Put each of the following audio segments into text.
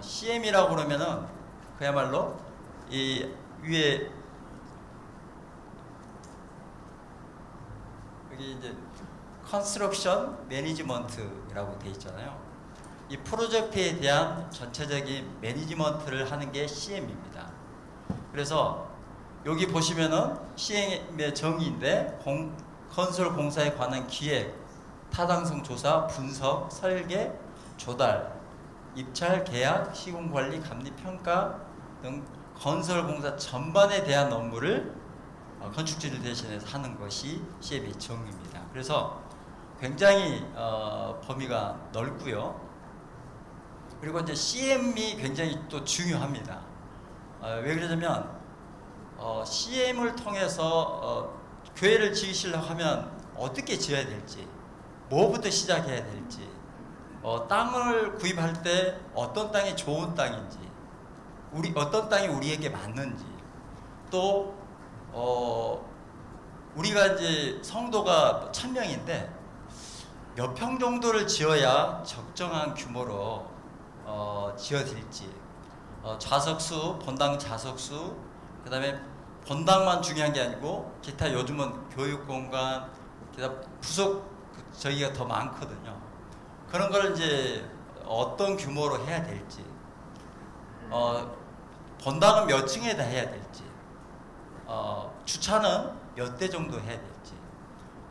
CM이라고 그러면은 그야말로 이 위에 여기 이제 컨스트럭션 매니지먼트라고 되어 있잖아요. 이 프로젝트에 대한 전체적인 매니지먼트를 하는 게 CM입니다. 그래서 여기 보시면은 CM의 정의인데 건설 공사에 관한 기획, 타당성 조사, 분석, 설계, 조달, 입찰, 계약, 시공 관리, 감리, 평가 등 건설 공사 전반에 대한 업무를 건축주를 대신해서 하는 것이 CM의 정의입니다. 그래서 굉장히 범위가 넓고요. 그리고 이제 CM이 굉장히 또 중요합니다. 왜 그러냐면 CM을 통해서 교회를 지으시려고 하면 어떻게 지어야 될지, 뭐부터 시작해야 될지, 땅을 구입할 때 어떤 땅이 좋은 땅인지, 어떤 땅이 우리에게 맞는지, 또 우리가 이제 성도가 1000명인데 몇 평 정도를 지어야 적정한 규모로 지어질지, 좌석수, 본당 좌석수, 그 다음에 본당만 중요한 게 아니고 기타 요즘은 교육공간, 기타 부속 저희가 더 많거든요. 그런 걸 이제 어떤 규모로 해야 될지, 본당은 몇 층에다 해야 될지, 주차는 몇 대 정도 해야 될지,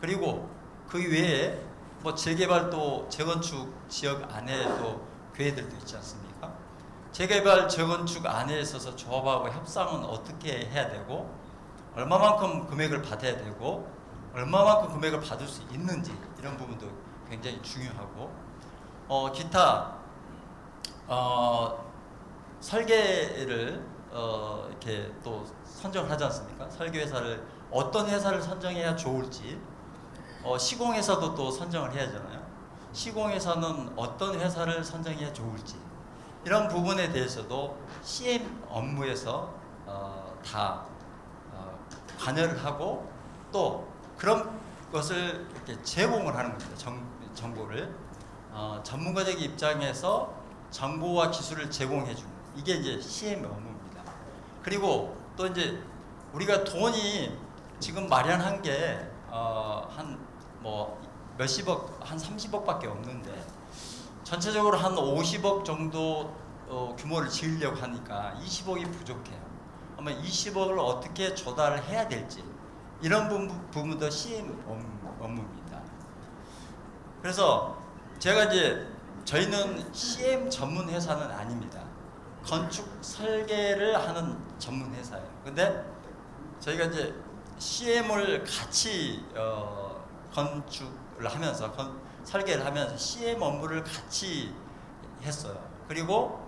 그리고 그 외에 뭐 재개발 또 재건축 지역 안에 또 교회들도 있지 않습니까? 재개발 재건축 안에 있어서 조합하고 협상은 어떻게 해야 되고, 얼마만큼 금액을 받아야 되고, 얼마만큼 금액을 받을 수 있는지, 이런 부분도 굉장히 중요하고, 기타 설계를 이렇게 또 선정을 하지 않습니까? 설계회사를 어떤 회사를 선정해야 좋을지, 시공회사도 또 선정을 해야 하잖아요. 시공회사는 어떤 회사를 선정해야 좋을지, 이런 부분에 대해서도 CM 업무에서 다 관여를 하고, 또 그런 것을 이렇게 제공을 하는 겁니다. 정보를 전문가적 입장에서 정보와 기술을 제공해 주는, 이게 이제 CM 업무입니다. 그리고 또 이제 우리가 돈이 지금 마련한 게 한 뭐 몇십억, 한 30억밖에 없는데 전체적으로 한 50억 정도 규모를 지으려고 하니까 20억이 부족해요. 아마 20억을 어떻게 조달을 해야 될지, 이런 부분도 CM 업무입니다. 그래서 제가 이제 저희는 CM 전문 회사는 아닙니다. 건축 설계를 하는 전문 회사예요. 근데 저희가 이제 CM을 같이 건축을 하면서 설계를 하면서 CM 업무를 같이 했어요. 그리고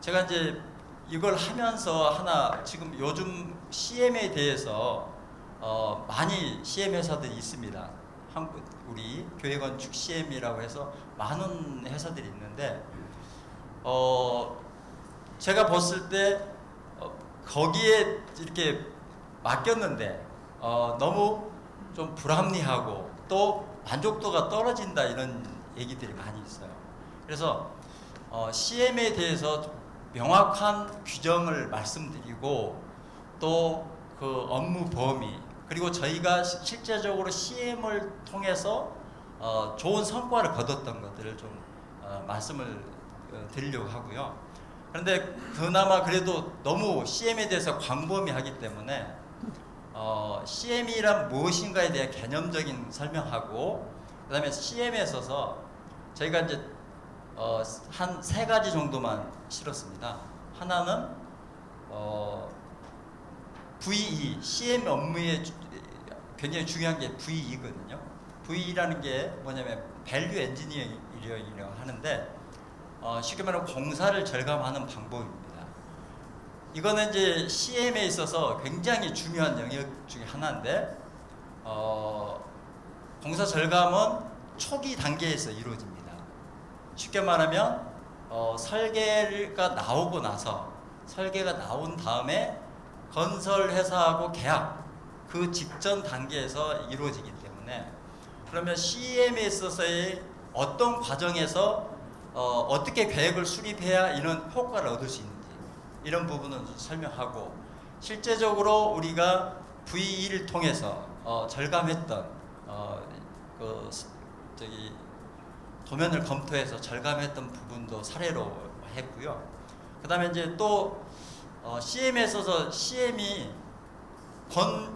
제가 이제 이걸 하면서 하나, 지금 요즘 CM에 대해서 많이 CM 회사들이 있습니다. 우리 교회건축 CM이라고 해서 많은 회사들이 있는데, 제가 봤을 때 거기에 이렇게 맡겼는데 너무 좀 불합리하고 또 만족도가 떨어진다, 이런 얘기들이 많이 있어요. 그래서 CM에 대해서 명확한 규정을 말씀드리고, 또 그 업무 범위, 그리고 저희가 실제적으로 CM을 통해서 좋은 성과를 거뒀던 것들을 좀 말씀을 드리려고 하고요. 그런데 그나마 그래도 너무 CM에 대해서 광범위하기 때문에 CM이란 무엇인가에 대한 개념적인 설명하고, 그 다음에 CM에 있어서 저희가 이제 한 3가지 정도만 실었습니다. 하나는 VE, CM 업무에 굉장히 중요한 게 VE거든요. VE라는 게 뭐냐면 밸류 엔지니어링이라고 하는데, 쉽게 말하면 공사를 절감하는 방법입니다. 이거는 이제 CM에 있어서 굉장히 중요한 영역 중에 하나인데, 공사 절감은 초기 단계에서 이루어집니다. 쉽게 말하면 설계가 나오고 나서, 설계가 나온 다음에 건설회사하고 계약, 그 직전 단계에서 이루어지기 때문에, 그러면 CM에 있어서의 어떤 과정에서 어떻게 계획을 수립해야 이런 효과를 얻을 수 있는지 이런 부분은 설명하고, 실제적으로 우리가 V2를 통해서 절감했던 그 저기 도면을 검토해서 절감했던 부분도 사례로 했고요. 그다음에 이제 또 CM에서 CM이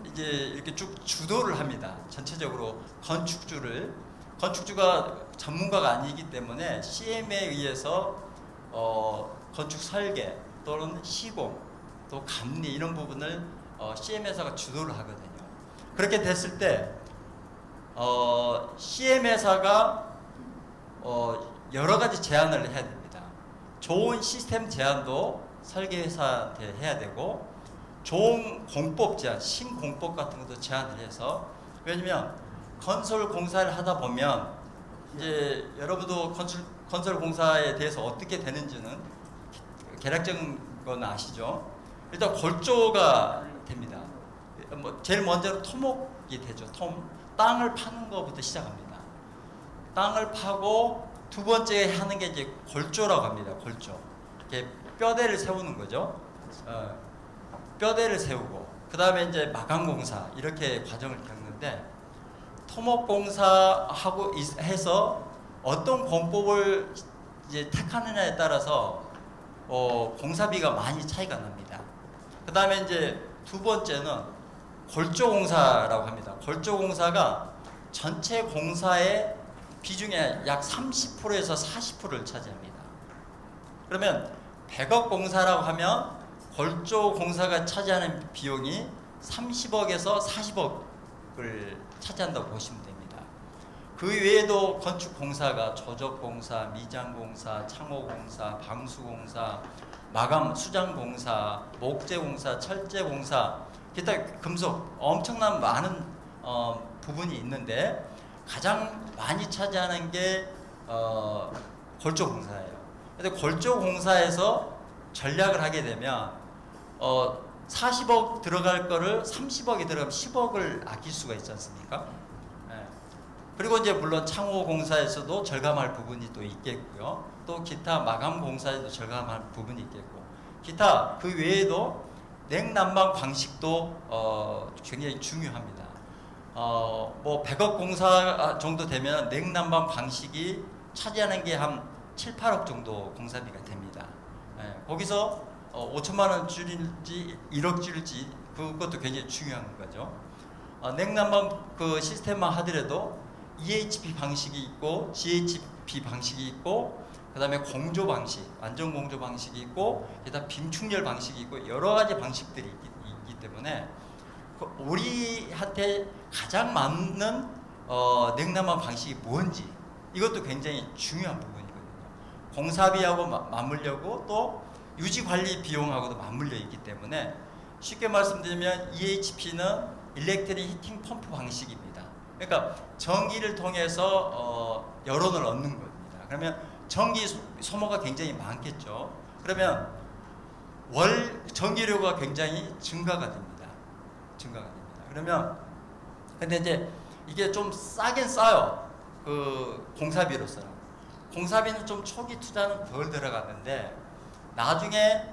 이제 이렇게 쭉 주도를 합니다. 전체적으로 건축주가 전문가가 아니기 때문에 CM에 의해서 건축 설계 또는 시공 또 감리 이런 부분을 CM 회사가 주도를 하거든요. 그렇게 됐을 때 CM 회사가 여러 가지 제안을 해야 됩니다. 좋은 시스템 제안도 설계 회사한테 해야 되고, 좋은 공법 제안, 신공법 같은 것도 제안을 해서, 왜냐면 건설 공사를 하다 보면 이제 여러분도 건설 공사에 대해서 어떻게 되는지는 개략적인 건 아시죠? 일단 골조가 됩니다. 제일 먼저 토목이 되죠. 땅을 파는 것부터 시작합니다. 땅을 파고 두 번째 하는 게 이제 골조라고 합니다. 골조. 이렇게 뼈대를 세우는 거죠. 뼈대를 세우고, 그 다음에 이제 마감공사 이렇게 과정을 겪는데, 토목공사하고 해서 어떤 공법을 이제 택하느냐에 따라서 공사비가 많이 차이가 납니다. 그 다음에 이제 두 번째는 골조공사라고 합니다. 골조공사가 전체 공사의 비중의 약 30%에서 40%를 차지합니다. 그러면 100억 공사라고 하면 골조 공사가 차지하는 비용이 30억에서 40억을 차지한다고 보시면 됩니다. 그 외에도 건축 공사가 조적 공사, 미장 공사, 창호 공사, 방수 공사, 마감 수장 공사, 목재 공사, 철제 공사, 기타 금속 엄청난 많은 부분이 있는데, 가장 많이 차지하는 게 골조 공사예요. 근데 골조 공사에서 전략을 하게 되면 40억 들어갈 거를 30억이 들어가면 10억을 아낄 수가 있지 않습니까? 네. 그리고 이제 물론 창호 공사에서도 절감할 부분이 또 있겠고요. 또 기타 마감 공사에도 절감할 부분이 있겠고, 기타 그 외에도 냉난방 방식도 굉장히 중요합니다. 뭐 100억 공사 정도 되면 냉난방 방식이 차지하는 게 한 7, 8억 정도 공사비가 됩니다. 거기서 5천만 원 줄일지 1억 줄일지 그것도 굉장히 중요한 거죠. 냉난방 그 시스템만 하더라도 EHP 방식이 있고 GHP 방식이 있고, 그 다음에 공조 방식, 안전 공조 방식이 있고, 게다가 빔충렬 방식이 있고, 여러 가지 방식들이 있기 때문에 우리한테 가장 맞는 냉난방 방식이 뭔지 이것도 굉장히 중요한 부분이거든요. 공사비하고 맞물려고 또 유지관리 비용하고도 맞물려 있기 때문에, 쉽게 말씀드리면 EHP는 일렉트릭 히팅 펌프 방식입니다. 그러니까 전기를 통해서 여론을 얻는 겁니다. 그러면 전기 소모가 굉장히 많겠죠. 그러면 월 전기료가 굉장히 증가가 됩니다. 그러면 근데 이제 이게 좀 싸긴 싸요. 그 공사비로서는. 공사비는 좀 초기 투자는 덜 들어갔는데 나중에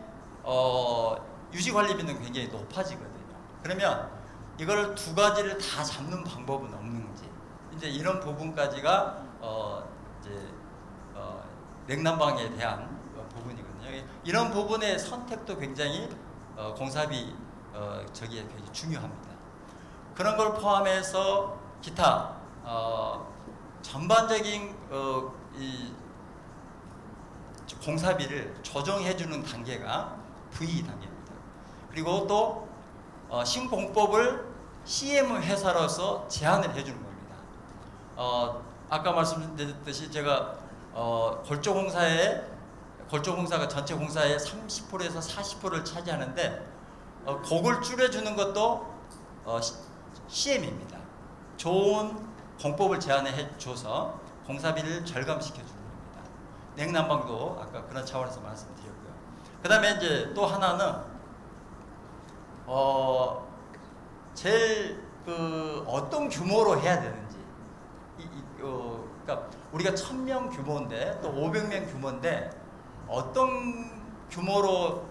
유지관리비는 굉장히 높아지거든요. 그러면 이걸 두 가지를 다 잡는 방법은 없는지, 이제 이런 부분까지가 이제 냉난방에 대한 부분이거든요. 이런 부분의 선택도 굉장히 공사비 저기에 굉장히 중요합니다. 그런 걸 포함해서 기타 전반적인 이 공사비를 조정해주는 단계가 V 단계입니다. 그리고 또 신공법을 CM 회사로서 제안을 해주는 겁니다. 아까 말씀드렸듯이 제가 골조공사가 전체 공사의 30%에서 40%를 차지하는데, 그걸 줄여주는 것도 CM입니다. 좋은 공법을 제안해 줘서 공사비를 절감시켜 주는 겁니다. 냉난방도 아까 그런 차원에서 말씀드렸고요. 그 다음에 이제 또 하나는 제일 어떤 규모로 해야 되는지 그러니까 우리가 1000명 규모인데 또 500명 규모인데 어떤 규모로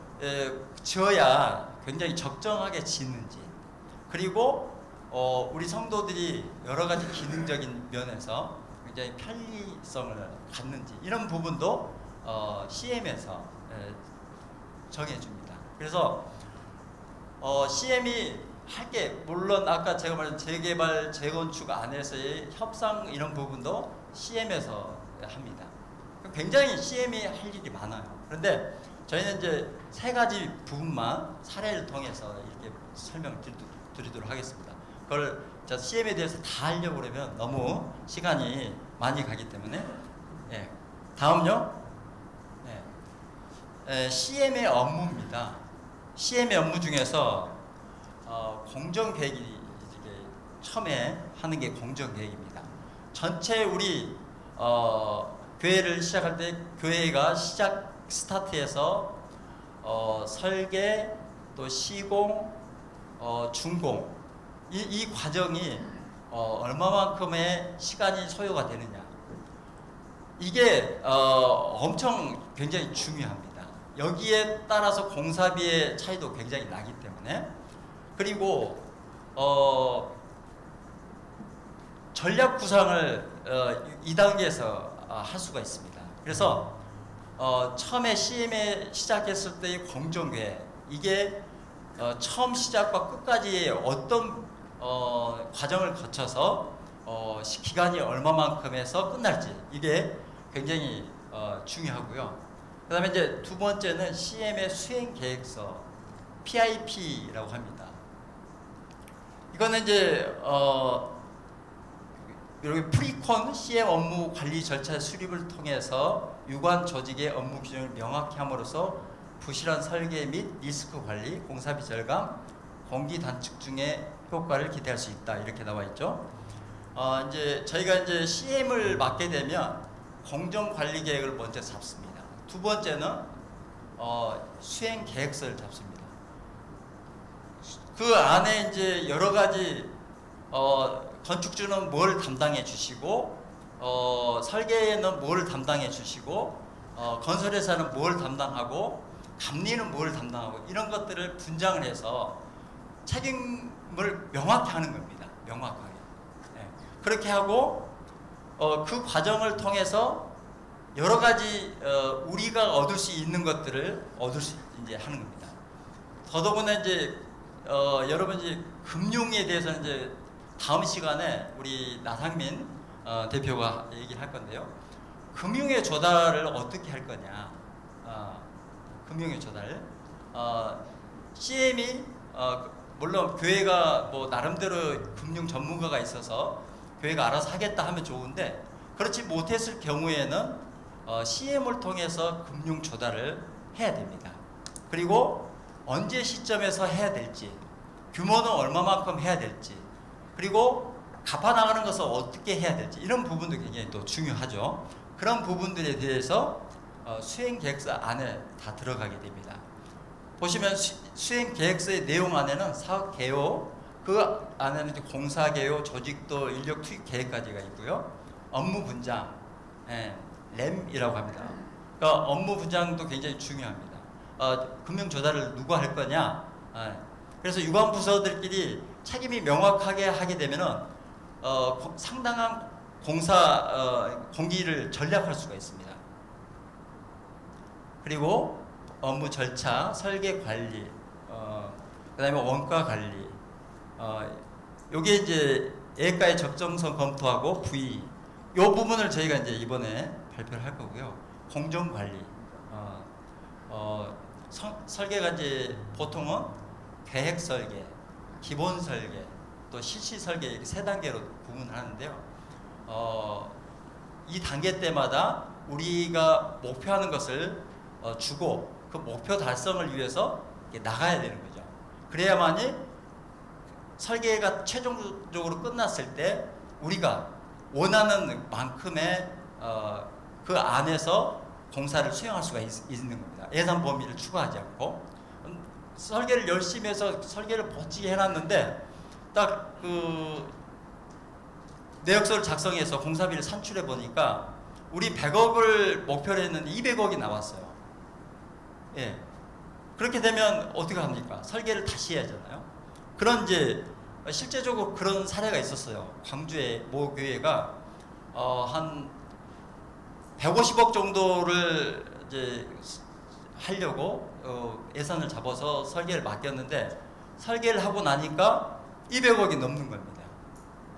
지어야 굉장히 적정하게 짓는지, 그리고 우리 성도들이 여러 가지 기능적인 면에서 굉장히 편리성을 갖는지, 이런 부분도 CM에서 정해줍니다. 그래서 CM이 할 게, 물론 아까 제가 말한 재개발, 재건축 안에서의 협상 이런 부분도 CM에서 합니다. 굉장히 CM이 할 일이 많아요. 그런데 저희는 이제 세 가지 부분만 사례를 통해서 이렇게 설명을 드리도록 하겠습니다. 그걸 CM에 대해서 다 하려고 그러면 너무 시간이 많이 가기 때문에. 예. 다음요. CM의 업무입니다. CM의 업무 중에서 공정계획이 처음에 하는 게 공정계획입니다. 전체 우리 교회를 시작할 때 교회가 스타트해서 설계, 또 시공, 준공, 이 과정이 얼마만큼의 시간이 소요가 되느냐, 이게 엄청 굉장히 중요합니다. 여기에 따라서 공사비의 차이도 굉장히 나기 때문에. 그리고 전략 구상을 2단계에서 할 수가 있습니다. 그래서 처음에 CM에 시작했을 때의 공정계획, 이게 처음 시작과 끝까지 어떤 과정을 거쳐서 기간이 얼마만큼에서 끝날지, 이게 굉장히 중요하고요. 그 다음에 이제 두 번째는 CM의 수행계획서, PIP라고 합니다. 이거는 이제 이렇게 프리콘 CM 업무 관리 절차 수립을 통해서 유관 조직의 업무 규정을 명확히 함으로써 부실한 설계 및 리스크 관리, 공사비 절감, 공기 단축 중에 효과를 기대할 수 있다, 이렇게 나와 있죠. 이제 저희가 이제 CM을 맡게 되면 공정 관리 계획을 먼저 잡습니다. 두 번째는 수행 계획서를 잡습니다. 그 안에 이제 여러 가지 건축주는 뭘 담당해 주시고, 설계는 뭘 담당해 주시고, 건설회사는 뭘 담당하고, 감리는 뭘 담당하고, 이런 것들을 분장을 해서 책임을 명확히 하는 겁니다. 명확하게. 네. 그렇게 하고 그 과정을 통해서 여러 가지 우리가 얻을 수 있는 것들을 얻을 수 이제 하는 겁니다. 더더구나 이제 여러분 이제 금융에 대해서는 이제 다음 시간에 우리 나상민 대표가 얘기를 할 건데요. 금융의 조달을 어떻게 할 거냐. 금융의 조달. CM이 물론 교회가 뭐 나름대로 금융 전문가가 있어서 교회가 알아서 하겠다 하면 좋은데, 그렇지 못했을 경우에는 CM을 통해서 금융 조달을 해야 됩니다. 그리고 언제 시점에서 해야 될지, 규모는 얼마만큼 해야 될지, 그리고 갚아나가는 것을 어떻게 해야 될지, 이런 부분도 굉장히 또 중요하죠. 그런 부분들에 대해서 수행계획서 안에 다 들어가게 됩니다. 보시면 수행계획서의 내용 안에는 사업개요, 그 안에는 이제 공사개요, 조직도 인력 투입 계획까지가 있고요. 업무 분장, 램이라고 합니다. 그러니까 업무 분장도 굉장히 중요합니다. 금융 조달을 누가 할 거냐. 그래서 유관 부서들끼리 책임이 명확하게 하게 되면은 상당한 공기를 전략할 수가 있습니다. 그리고 업무 절차, 설계 관리, 그다음에 원가 관리, 요게 이제 예가의 적정성 검토하고 부의, 요 부분을 저희가 이제 이번에 발표를 할 거고요. 공정 관리, 설계가 이제 보통은 계획 설계, 기본 설계, 또 실시 설계, 이렇게 세 단계로 구분하는데요. 이 단계 때마다 우리가 목표하는 것을 주고 그 목표 달성을 위해서 나가야 되는 거죠. 그래야만이 설계가 최종적으로 끝났을 때 우리가 원하는 만큼의 그 안에서 공사를 수행할 수가 있는 겁니다. 예산 범위를 추가하지 않고. 설계를 열심히 해서 설계를 멋지게 해놨는데 딱 그 내역서를 작성해서 공사비를 산출해 보니까 우리 100억을 목표로 했는데 200억이 나왔어요. 예. 그렇게 되면 어떻게 합니까? 설계를 다시 해야 하잖아요. 그런 이제 실제적으로 그런 사례가 있었어요. 광주의 모 교회가 한 150억 정도를 이제 하려고 예산을 잡아서 설계를 맡겼는데 설계를 하고 나니까 200억이 넘는 겁니다.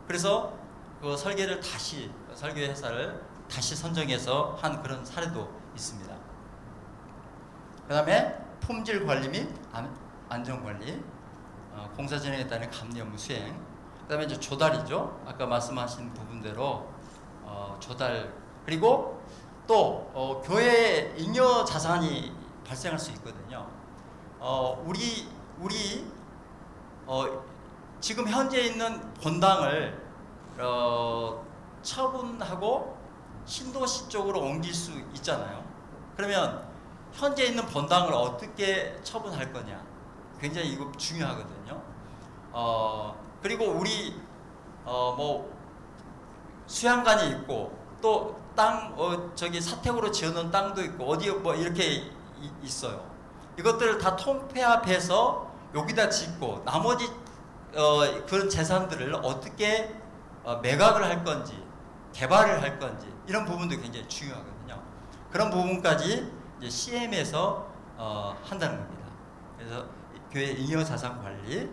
그래서 그 설계를 다시 설계 회사를 다시 선정해서 한 그런 사례도 있습니다. 그 다음에 품질 관리 및 안전 관리, 공사 진행에 따른 감리 업무 수행, 그 다음에 이제 조달이죠. 아까 말씀하신 부분대로 조달, 그리고 또 교회에 잉여 자산이 발생할 수 있거든요. 우리 지금 현재 있는 본당을 처분하고 신도시 쪽으로 옮길 수 있잖아요. 그러면 현재 있는 본당을 어떻게 처분할 거냐, 굉장히 이거 중요하거든요. 그리고 우리 뭐 수양관이 있고 또 땅 저기 사택으로 지어놓은 땅도 있고 어디 뭐 이렇게 있어요. 이것들을 다 통폐합해서 여기다 짓고 나머지 그런 재산들을 어떻게 매각을 할 건지 개발을 할 건지 이런 부분도 굉장히 중요하거든요. 그런 부분까지 이제 CM에서 한다는 겁니다. 그래서 교회 잉여 자산 관리.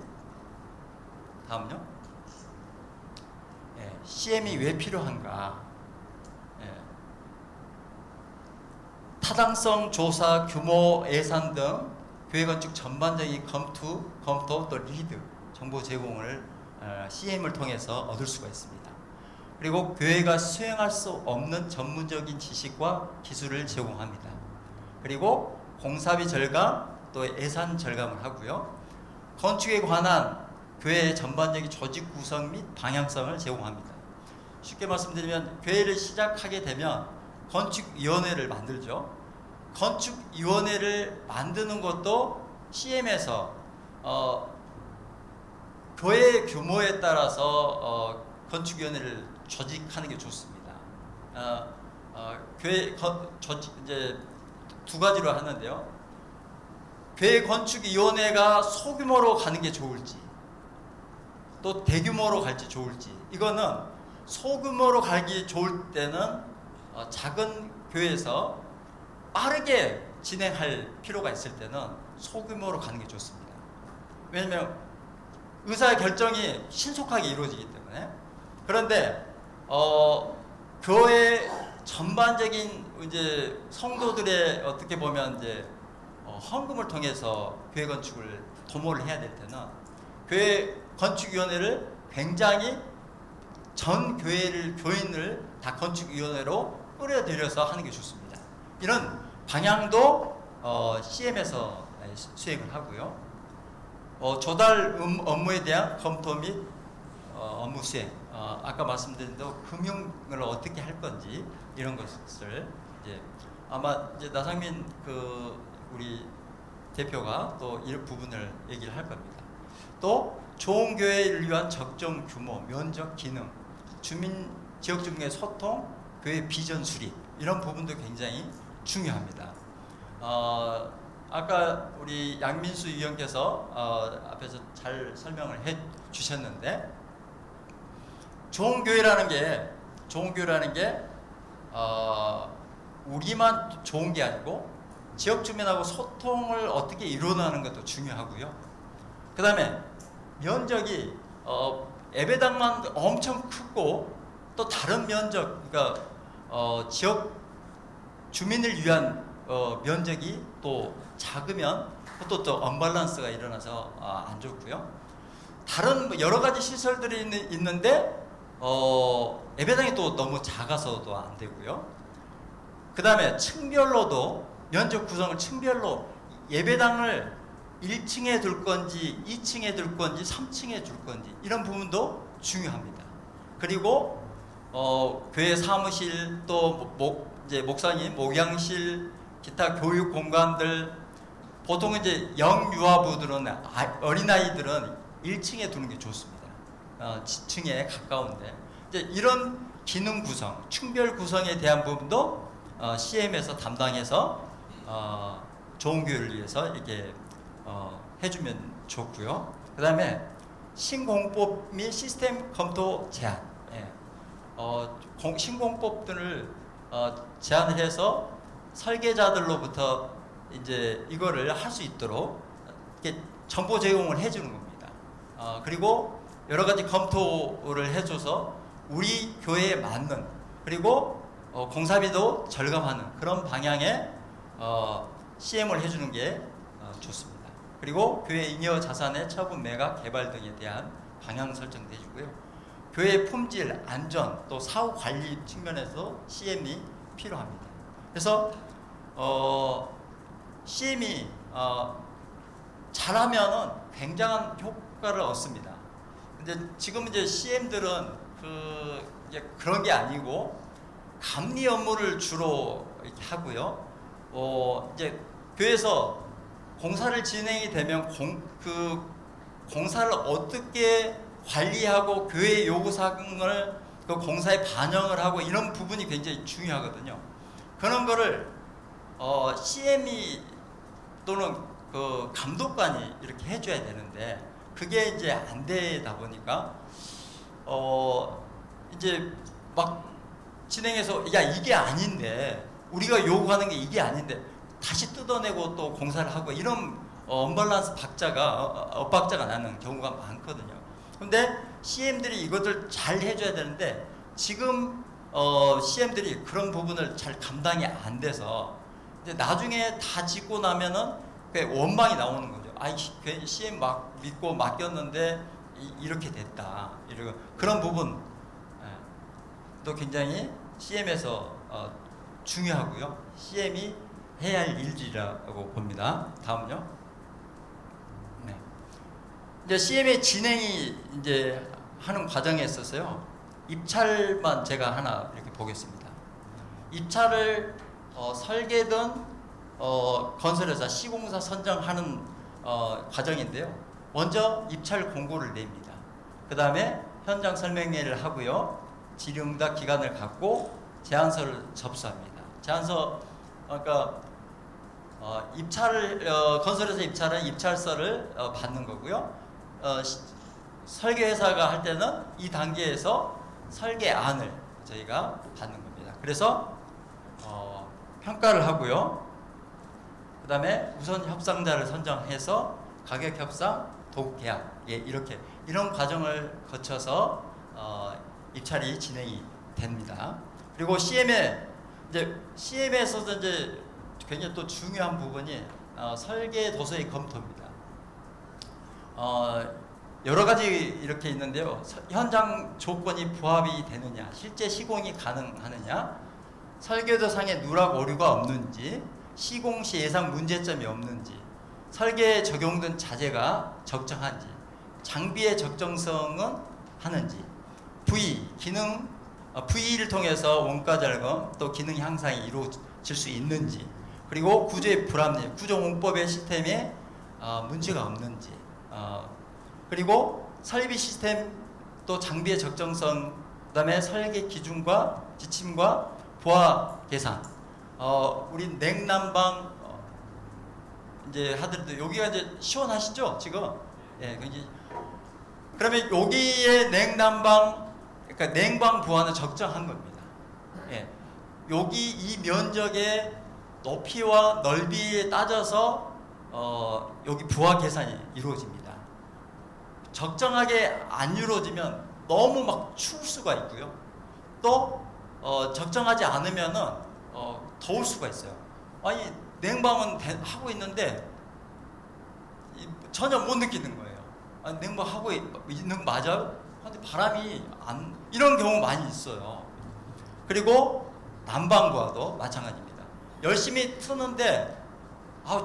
다음요. 예, CM이 왜 필요한가? 예. 타당성 조사, 규모, 예산 등 교회 건축 전반적인 검토 또 리드 정보 제공을 CM을 통해서 얻을 수가 있습니다. 그리고 교회가 수행할 수 없는 전문적인 지식과 기술을 제공합니다. 그리고 공사비 절감 또 예산 절감을 하고요. 건축에 관한 교회의 전반적인 조직 구성 및 방향성을 제공합니다. 쉽게 말씀드리면 교회를 시작하게 되면 건축위원회를 만들죠. 건축위원회를 만드는 것도 CM에서 교회 규모에 따라서 건축위원회를 조직하는 게 좋습니다. 교회 이제 두 가지로 하는데요. 교회 건축위원회가 소규모로 가는 게 좋을지, 또 대규모로 갈지 좋을지. 이거는 소규모로 가기 좋을 때는 작은 교회에서 빠르게 진행할 필요가 있을 때는 소규모로 가는 게 좋습니다. 왜냐하면 의사 결정이 신속하게 이루어지기 때문에. 그런데 교회 전반적인 이제 성도들의 어떻게 보면 이제 헌금을 통해서 교회 건축을 도모를 해야 될 때는 교회 건축위원회를 굉장히 전 교인을 다 건축위원회로 끌어들여서 하는 게 좋습니다. 이런 방향도 CM에서 수행을 하고요. 조달 업무에 대한 검토 및 업무 수행, 아까 말씀드린 대로 금융을 어떻게 할 건지 이런 것을 이제 아마 이제 나상민 우리 대표가 또 이런 부분을 얘기를 할 겁니다. 또 좋은 교회를 위한 적정 규모, 면적, 기능, 지역 주민의 소통, 교회 비전 수립 이런 부분도 굉장히 중요합니다. 아까 우리 양민수 위원께서 앞에서 잘 설명을 해 주셨는데 좋은 교회라는 게 우리만 좋은 게 아니고 지역 주민하고 소통을 어떻게 이루어나가는 것도 중요하고요. 그 다음에 면적이 예배당만 엄청 크고 또 다른 면적, 그러니까 지역 주민을 위한 면적이 또 작으면 또 언밸런스가 일어나서 안 좋고요. 다른 여러 가지 시설들이 있는데 예배당이 또 너무 작아서도 안 되고요. 그 다음에 층별로도 면적 구성을 층별로 예배당을 1층에 둘 건지 2층에 둘 건지 3층에 둘 건지 이런 부분도 중요합니다. 그리고 교회 사무실 또 이제 목사님 목양실 기타 교육 공간들 보통 이제 영유아부들은 어린아이들은 1층에 두는 게 좋습니다. 지층에 가까운데 이제 이런 기능 구성, 층별 구성에 대한 부분도 CM에서 담당해서 좋은 교육을 위해서 이렇게 해주면 좋고요. 그 다음에 신공법 및 시스템 검토 제안. 예. 신공법들을 제안을 해서 설계자들로부터 이제 이거를 할 수 있도록 이렇게 정보 제공을 해주는 겁니다. 그리고 여러 가지 검토를 해줘서 우리 교회에 맞는, 그리고 공사비도 절감하는 그런 방향의 CM을 해주는 게 좋습니다. 그리고 교회 잉여 자산의 처분, 매각, 개발 등에 대한 방향 설정도 해주고요. 교회 품질, 안전, 또 사후 관리 측면에서 CM이 필요합니다. 그래서 CM이 잘하면은 굉장한 효과를 얻습니다. 근데 지금 이제 CM들은 이제 그런 게 아니고 감리 업무를 주로 이렇게 하고요. 이제 교회에서 공사를 진행이 되면 공사를 어떻게 관리하고 교회 요구사항을 그 공사에 반영을 하고 이런 부분이 굉장히 중요하거든요. 그런 거를 CM이 또는 그 감독관이 이렇게 해줘야 되는데 그게 이제 안 되다 보니까 이제 막 진행해서 야 이게 아닌데 우리가 요구하는 게 이게 아닌데 다시 뜯어내고 또 공사를 하고 이런 언밸런스 엇박자가 나는 경우가 많거든요. 근데 CM들이 이것을 잘 해줘야 되는데 지금 CM들이 그런 부분을 잘 감당이 안 돼서 이제 나중에 다 짓고 나면은 원망이 나오는 거죠. 괜히 CM 막 믿고 맡겼는데 이렇게 됐다. 이러고 그런 부분 또 굉장히 CM에서 중요하고요. CM이 해야 할 일이라고 봅니다. 다음요. 네. 이제 CM의 진행이 이제 하는 과정에 있어서요. 입찰만 제가 하나 이렇게 보겠습니다. 입찰을 설계든 건설회사, 시공사 선정하는 과정인데요. 먼저 입찰 공고를 냅니다. 그 다음에 현장 설명회를 하고요. 질의응답 기간을 갖고 제안서를 접수합니다. 제안서 그러니까 건설회사 입찰은 입찰서를 받는 거고요. 설계회사가 할 때는 이 단계에서 설계안을 저희가 받는 겁니다. 그래서 평가를 하고요. 그 다음에 우선 협상자를 선정해서 가격 협상, 도급 계약, 이런 과정을 거쳐서 입찰이 진행이 됩니다. 그리고 CM에서도 이제 굉장히 또 중요한 부분이 설계 도서의 검토입니다. 여러 가지 이렇게 있는데요. 현장 조건이 부합이 되느냐, 실제 시공이 가능하느냐, 설계도상에 누락 오류가 없는지, 시공 시 예상 문제점이 없는지, 설계에 적용된 자재가 적정한지, 장비의 적정성은 하는지, VE를 통해서 원가 절감 또 기능 향상이 이루어질 수 있는지, 그리고 구조의 불합리, 구조 공법의 시스템에 문제가 없는지, 그리고 설비 시스템 또 장비의 적정성, 그다음에 설계 기준과 지침과 부하 계산, 우리 냉난방 이제 하더라도 여기가 이제 시원하시죠 지금? 예, 그러면 여기에 냉난방, 그러니까 냉방 부하는 적정한 겁니다. 예, 여기 이 면적의 높이와 넓이에 따져서 여기 부하 계산이 이루어집니다. 적정하게 안 이루어지면 너무 막 추울 수가 있고요. 또 적정하지 않으면은 더울 수가 있어요. 아니 냉방은 하고 있는데 전혀 못 느끼는 거예요. 아니, 냉방 하고 있는 거 맞아요? 근데 바람이 안, 이런 경우 많이 있어요. 그리고 난방부하도 마찬가지입니다. 열심히 트는데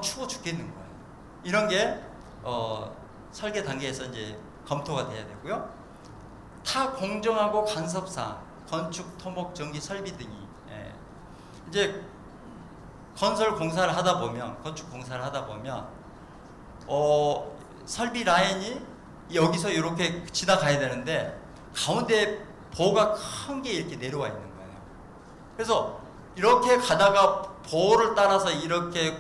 추워 죽겠는 거예요. 이런 게 설계 단계에서 이제 검토가 돼야 되고요. 타 공정하고 간섭사항, 건축, 토목, 전기, 설비 등이 이제 건설 공사를 하다 보면, 건축 공사를 하다 보면 설비 라인이 여기서 이렇게 지나가야 되는데 가운데 보호가 큰 게 이렇게 내려와 있는 거예요. 그래서 이렇게 가다가 보호를 따라서 이렇게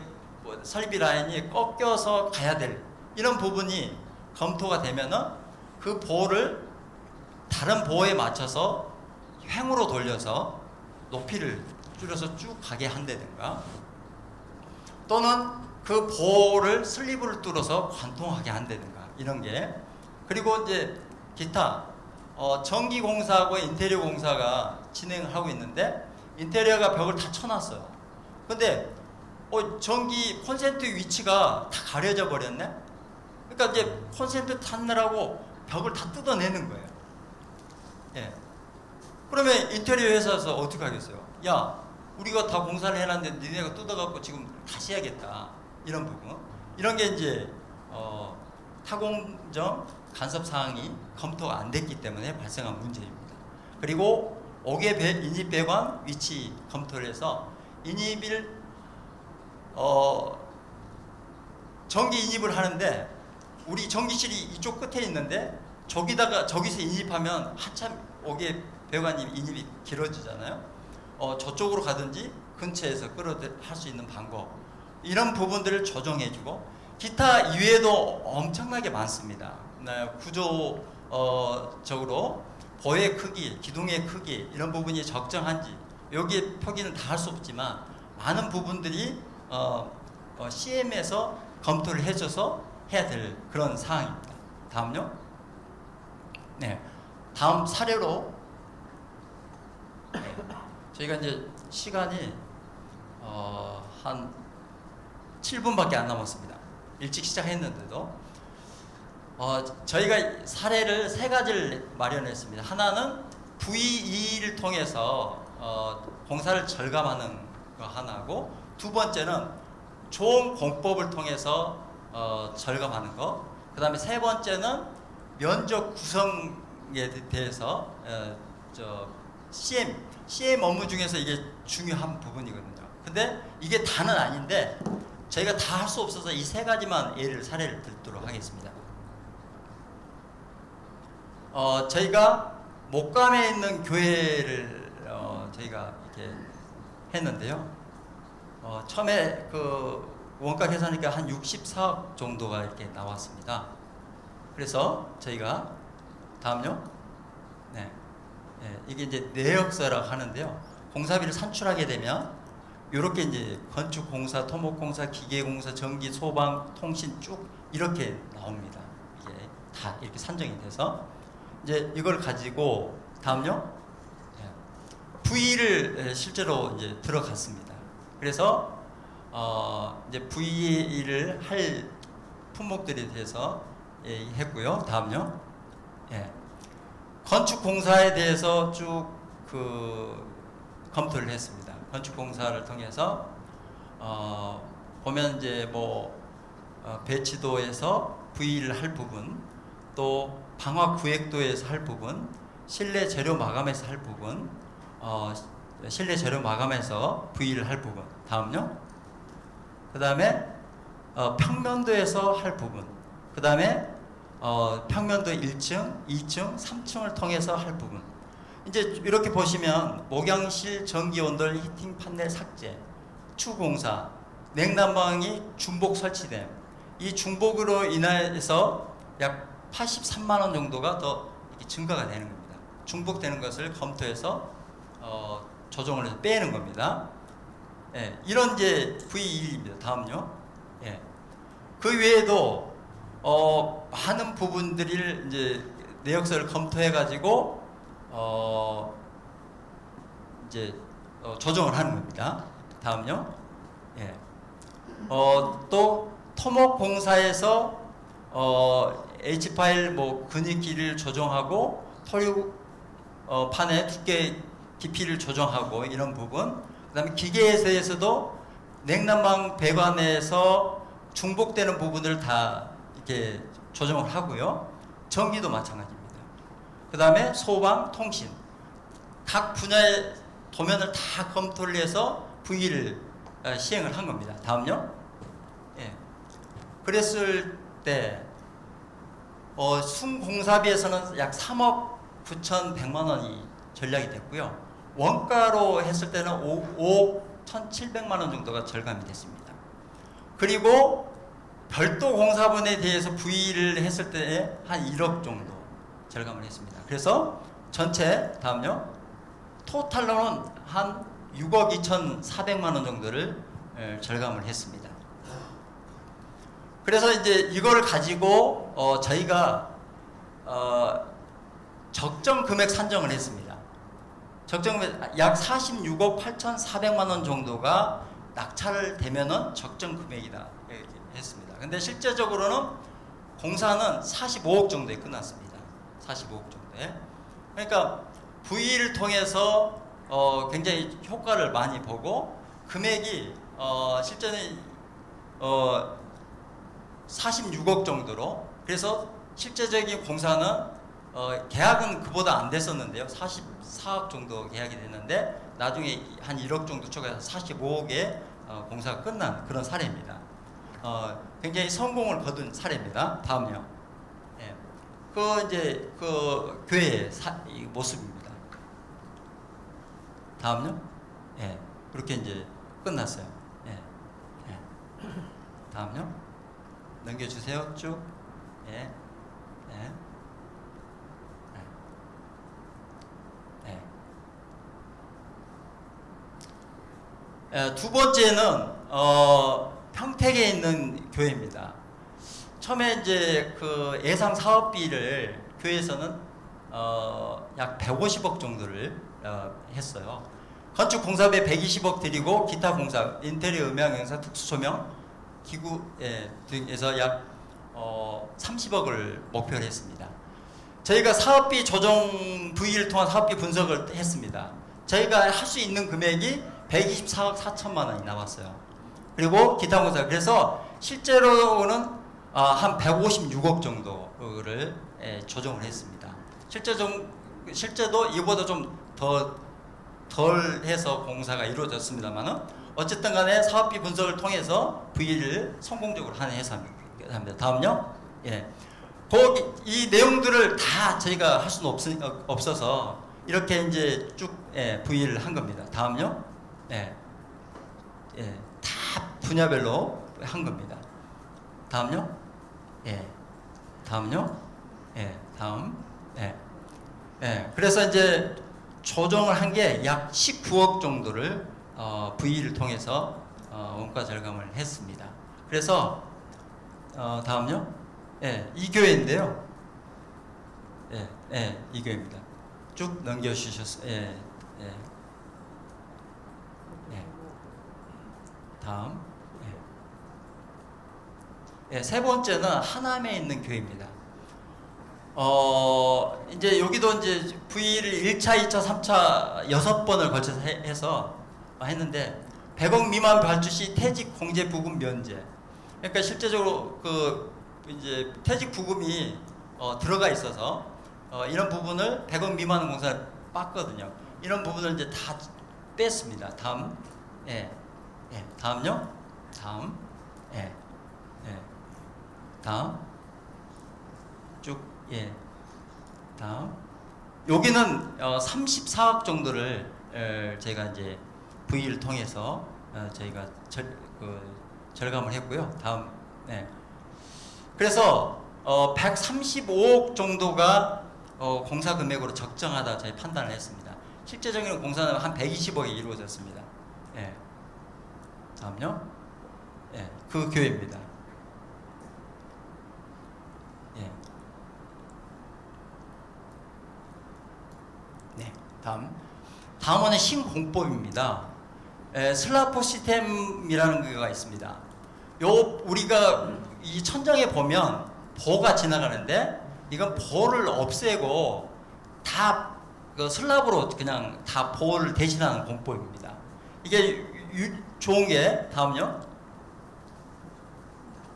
설비 라인이 꺾여서 가야 될 이런 부분이 검토가 되면은 그 보호를 다른 보호에 맞춰서 횡으로 돌려서 높이를 줄여서 쭉 가게 한다든가, 또는 그 보호를 슬리브를 뚫어서 관통하게 한다든가 이런 게. 그리고 이제 기타 전기 공사하고 인테리어 공사가 진행을 하고 있는데 인테리어가 벽을 다 쳐놨어요. 근데 전기 콘센트 위치가 다 가려져 버렸네. 그러니까 이제 콘센트 찾느라고 벽을 다 뜯어내는 거예요. 예. 그러면 인테리어 회사에서 어떻게 하겠어요? 야, 우리가 다 공사를 해놨는데 니네가 뜯어갖고 지금 다시 해야겠다. 이런 부분. 이런 게 이제 타공정 간섭 사항이 검토가 안 됐기 때문에 발생한 문제입니다. 그리고 5개 인입 배관 위치 검토를 해서 인입을 전기 인입을 하는데 우리 전기실이 이쪽 끝에 있는데 저기서 인입하면 한참 5개 배관이 인입이 길어지잖아요. 저쪽으로 가든지 근처에서 할 수 있는 방법, 이런 부분들을 조정해주고, 기타 이외에도 엄청나게 많습니다. 구조적으로 보의 크기, 기둥의 크기 이런 부분이 적정한지, 여기에 표기는 다 할 수 없지만 많은 부분들이 CM에서 검토를 해줘서 해야 될 그런 사항입니다. 다음요. 네, 다음 사례로. 네, 저희가 이제 시간이 한 7분밖에 안 남았습니다. 일찍 시작했는데도 저희가 사례를 3가지를 마련했습니다. 하나는 VE를 통해서 공사를 절감하는 거 하나고, 두 번째는 좋은 공법을 통해서 절감하는 거, 그 다음에 세 번째는 면적 구성에 대해서 CM 업무 중에서 이게 중요한 부분이거든요. 근데 이게 다는 아닌데 저희가 다 할 수 없어서 이 3가지만 사례를 들도록 하겠습니다. 저희가 목감에 있는 교회를 저희가 이렇게 했는데요. 처음에 그 원가 계산하니까 한 64억 정도가 이렇게 나왔습니다. 그래서 저희가 다음요. 네. 네, 이게 이제 내역서라고 하는데요. 공사비를 산출하게 되면 이렇게 이제 건축공사, 토목공사, 기계공사, 전기, 소방, 통신 쭉 이렇게 나옵니다. 이게 다 이렇게 산정이 돼서 이제 이걸 가지고 다음요. 네. VE를 실제로 이제 들어갔습니다. 그래서 이제 VE를 할 품목들에 대해서 했고요. 다음요. 예. 건축 공사에 대해서 쭉 검토를 했습니다. 건축 공사를 통해서 보면 이제 배치도에서 VE를 할 부분, 또 방화 구획도에서 할 부분, 실내 재료 마감에서 할 부분, 실내 재료 마감에서 VE를 할 부분. 다음요. 그 다음에 평면도에서 할 부분. 그 다음에 평면도 1층, 2층, 3층을 통해서 할 부분. 이제 이렇게 보시면 목양실 전기온돌 히팅 판넬 삭제, 추공사, 냉난방이 중복 설치됨. 이 중복으로 인해서 약 83만 원 정도가 더 이렇게 증가가 되는 겁니다. 중복되는 것을 검토해서 조정을 해서 빼는 겁니다. 예, 이런 이제 V1입니다. 다음요. 예. 그 외에도 많은 부분들을 이제 내역서를 검토해 가지고 이제 조정을 하는 겁니다. 다음요. 예. 또 토목공사에서 H 파일 근입 길이를 조정하고 토류 판의 두께 깊이를 조정하고 이런 부분. 그다음에 기계에서도 냉난방 배관에서 중복되는 부분을 다 이렇게 조정을 하고요. 전기도 마찬가지입니다. 그 다음에 소방, 통신, 각 분야의 도면을 다 검토를 해서 VE를 시행을 한 겁니다. 다음요. 예. 그랬을 때 순공사비에서는 약 3억 9,100만 원이 전략이 됐고요. 원가로 했을 때는 5억 1,700만 원 정도가 절감이 됐습니다. 그리고 별도 공사분에 대해서 부의를 했을 때 한 1억 정도 절감을 했습니다. 그래서 전체 다음요. 토탈로는 한 6억 2,400만 원 정도를 절감을 했습니다. 그래서 이제 이거를 가지고 저희가 적정 금액 산정을 했습니다. 적정 금액 약 46억 8,400만 원 정도가 낙찰을 되면은 적정 금액이다 이렇게 했습니다. 근데 실제적으로는 공사는 45억 정도에 끝났습니다. 45억 정도에. 그러니까 부의를 통해서 굉장히 효과를 많이 보고 금액이 실제는 46억 정도로, 그래서 실제적인 공사는 계약은 그보다 안 됐었는데요. 44억 정도 계약이 됐는데 나중에 한 1억 정도 추가해서 45억에 공사가 끝난 그런 사례입니다. 굉장히 성공을 거둔 사례입니다. 다음요. 예. 그 이제 그 교회의 이 모습입니다. 다음요. 예. 그렇게 이제 끝났어요. 예. 예. 다음요. 넘겨주세요. 쭉. 예. 예. 두 번째는 평택에 있는 교회입니다. 처음에 이제 그 예상 사업비를 교회에서는 약 150억 정도를 했어요. 건축 공사비 120억 드리고 기타 공사, 인테리어 음향 영상 특수 조명 기구 등에서 약 30억을 목표로 했습니다. 저희가 사업비 조정 부위를 통한 사업비 분석을 했습니다. 저희가 할 수 있는 금액이 124억 4천만 원이 나왔어요. 그리고 기타 공사, 그래서 실제로는 한 156억 정도를 조정을 했습니다. 실제도 이보다 좀 덜 해서 공사가 이루어졌습니다만은 어쨌든 간에 사업비 분석을 통해서 부위를 성공적으로 하는 회사입니다. 다음요. 예. 거기 이 내용들을 다 저희가 할 수는 없어서 이렇게 이제 쭉 부위를 한 겁니다. 다음요. 예. 예. 다 분야별로 한 겁니다. 다음요. 예. 다음요. 예. 다음. 예. 예. 그래서 이제 조정을 한 게 약 19억 정도를 부위를 통해서 원가 절감을 했습니다. 그래서 다음요. 예, 이 교회인데요. 예, 예, 이 교회입니다. 쭉 넘겨주셨어요. 예, 예, 예. 다음. 예. 예, 세 번째는 하남에 있는 교회입니다. 이제 여기도 이제 V를 1차, 2차, 3차 6번을 걸쳐서 해서 했는데 100억 미만 발주 시 퇴직 공제 부금 면제. 그러니까 실제적으로 그 이제 퇴직 부금이 들어가 있어서 이런 부분을 100억 미만 공사를 뺐거든요. 이런 부분을 이제 다 뺐습니다. 다음. 예. 예. 다음요. 다음. 예. 예. 다음. 쭉. 예. 다음. 여기는 34억 정도를 저희가 이제 V를 통해서 저희가 절감을 했고요. 다음. 네. 그래서 135억 정도가 공사 금액으로 적정하다 저희 판단을 했습니다. 실제적인 공사는 한 120억이 이루어졌습니다. 예. 다음요. 예. 그 교회입니다. 예. 네. 다음은 신공법입니다. 슬라포 시스템이라는 거가 있습니다. 우리가 이 천장에 보면 보가 지나가는데 이건 보를 없애고 다 그 슬랍으로 그냥 다 보를 대신하는 공법입니다. 이게 좋은 게 다음요.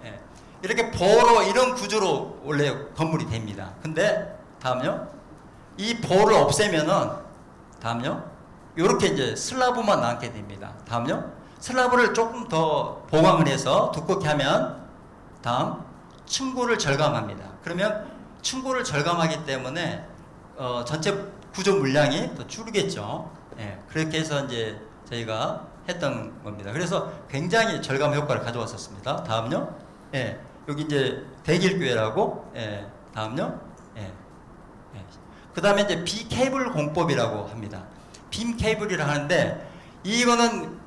예. 이렇게 보로 이런 구조로 원래 건물이 됩니다. 근데 다음요. 이 보를 없애면은 다음요. 이렇게 이제 슬라브만 남게 됩니다. 다음요. 슬라브를 조금 더 보강을 해서 두껍게 하면 다음 층고를 절감합니다. 그러면 층고를 절감하기 때문에 전체 구조 물량이 더 줄겠죠. 예, 그렇게 해서 이제 저희가 했던 겁니다. 그래서 굉장히 절감 효과를 가져왔었습니다. 다음요. 예, 여기 이제 대길교회라고. 예, 다음요. 예, 예. 그 다음에 이제 비케이블 공법이라고 합니다. 빔 케이블이라 하는데 이거는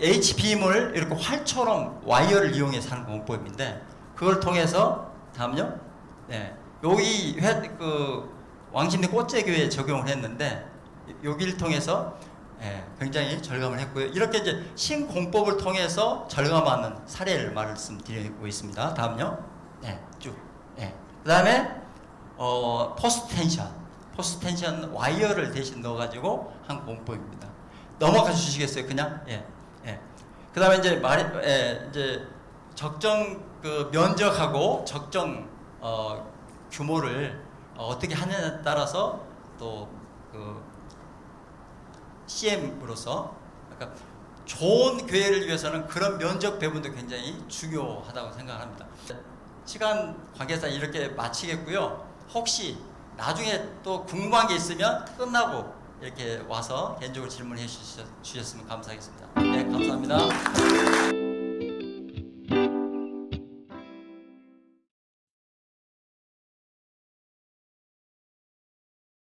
H빔을 이렇게 활처럼 와이어를 이용해서 하는 공법인데 그걸 통해서 다음요. 예, 여기 왕십리 꽃제교회에 적용을 했는데 여기를 통해서 굉장히 절감을 했고요. 이렇게 이제 신공법을 통해서 절감하는 사례를 말씀드리고 있습니다. 다음요. 쭉. 그 다음에 포스트 텐션 와이어를 대신 넣어가지고 한 공법입니다. 넘어가 주시겠어요? 그냥. 그 다음에 이제 이제 적정 면적하고 적정 규모를 어떻게 하느냐에 따라서 또 CM으로서 그러니까 좋은 교회를 위해서는 그런 면적 배분도 굉장히 중요하다고 생각합니다. 시간 관계상 이렇게 마치겠고요. 혹시 나중에 또 궁금한 게 있으면 끝나고 이렇게 와서 개인적으로 질문해 주셨으면 감사하겠습니다. 네, 감사합니다.